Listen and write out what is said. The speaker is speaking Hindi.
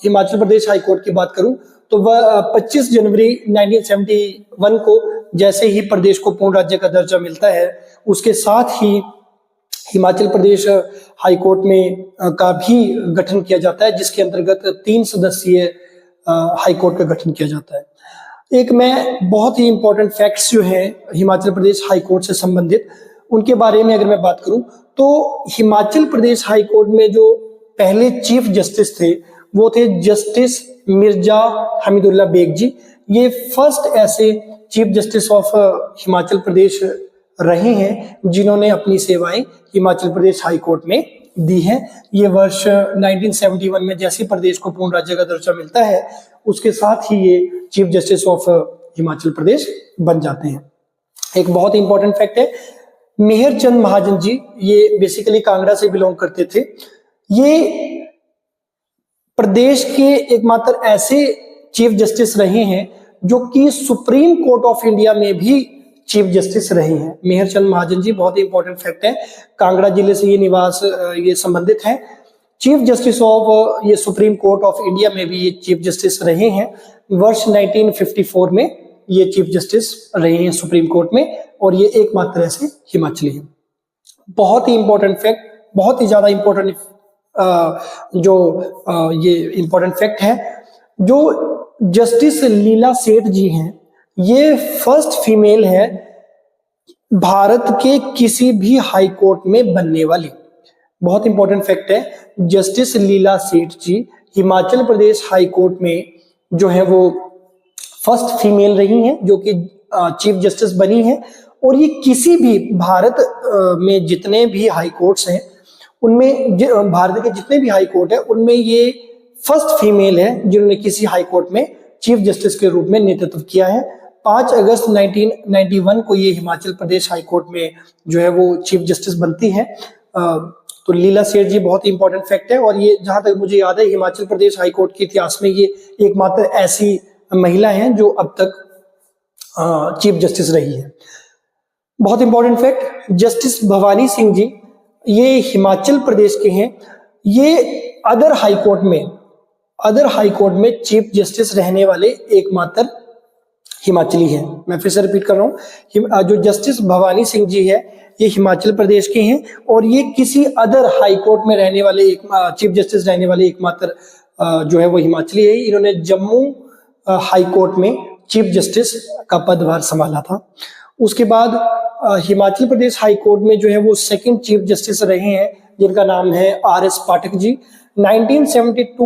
हिमाचल प्रदेश हाई कोर्ट की बात करूं तो वह 25 जनवरी 1971 को जैसे ही प्रदेश को पूर्ण राज्य का दर्जा मिलता है, उसके साथ ही हिमाचल प्रदेश हाई कोर्ट में का भी गठन किया जाता है, जिसके अंतर्गत 3 सदस्यीय हाई कोर्ट का गठन किया जाता है। एक मैं बहुत ही इंपॉर्टेंट फैक्ट्स जो है हिमाचल प्रदेश हाई कोर्ट से संबंधित, उनके बारे में अगर मैं बात करूं तो हिमाचल प्रदेश हाई कोर्ट में जो पहले चीफ जस्टिस थे वो थे जस्टिस मिर्जा हमीदुल्ला बेग जी। ये फर्स्ट ऐसे chief justice of Himachal Pradesh रहे हैं जिन्होंने अपनी सेवाएं हिमाचल प्रदेश हाई कोर्ट में दी हैं। ये वर्ष 1971 में जैसे प्रदेश को पूर्ण राज्य का दर्जा मिलता है, उसके साथ ही ये chief justice of Himachal Pradesh बन जाते हैं। एक बहुत ही इंपॉर्टेंट फैक्ट है, मेहर चंद महाजन जी, ये बेसिकली कांगड़ा से बिलोंग करते थे। ये प्रदेश के एकमात्र ऐसे चीफ जस्टिस रहे हैं जो कि सुप्रीम कोर्ट ऑफ इंडिया में भी चीफ जस्टिस रहे हैं। मेहर चंद महाजन जी, बहुत ही इंपॉर्टेंट फैक्ट है, कांगड़ा जिले से ये संबंधित हैं। चीफ जस्टिस ऑफ ये सुप्रीम कोर्ट ऑफ इंडिया में भी ये चीफ जस्टिस रहे हैं। वर्ष 1954 में ये चीफ जस्टिस रहे हैं सुप्रीम कोर्ट में, और ये एकमात्र ऐसे हिमाचली हैं। बहुत ही इंपॉर्टेंट फैक्ट, बहुत ही ज्यादा इंपॉर्टेंट ये इंपॉर्टेंट फैक्ट है, जो जस्टिस लीला सेठ जी हैं, ये फर्स्ट फीमेल है भारत के किसी भी हाई कोर्ट में बनने वाली। बहुत इंपॉर्टेंट फैक्ट है, जस्टिस लीला सेठ जी हिमाचल प्रदेश हाई कोर्ट में जो है वो फर्स्ट फीमेल रही हैं जो कि चीफ जस्टिस बनी है। और ये किसी भी भारत में जितने भी हाई कोर्ट्स हैं उनमें, भारत के जितने भी हाई कोर्ट है उनमें ये फर्स्ट फीमेल है जिन्होंने किसी हाई कोर्ट में चीफ जस्टिस के रूप में नेतृत्व किया है। 5 अगस्त 1991 को ये हिमाचल प्रदेश हाई कोर्ट में जो है वो चीफ जस्टिस बनती है। तो लीला सेठ जी बहुत ही इंपॉर्टेंट फैक्ट है, और ये जहां तक मुझे याद है हिमाचल प्रदेश हाई कोर्ट के इतिहास में ये एकमात्र ऐसी महिला हैं जो अब तक चीफ जस्टिस रही है। बहुत important fact, justice Bhawani Singh ji ये हिमाचल प्रदेश के हैं। ये अदर हाई कोर्ट में चीफ जस्टिस रहने वाले एकमात्र हिमाचली हैं। मैं फिर से रिपीट कर रहा हूं, जो जस्टिस भवानी सिंह जी है ये हिमाचल प्रदेश के हैं, और ये किसी अदर हाई कोर्ट में रहने वाले चीफ जस्टिस रहने वाले एकमात्र जो है वो हिमाचली है। इन्होंने जम्मू हाई कोर्ट में चीफ जस्टिस का पदभार संभाला था। उसके बाद हिमाचल प्रदेश हाई कोर्ट में जो है वो सेकंड चीफ जस्टिस रहे हैं जिनका नाम है RS पाठक जी। 1972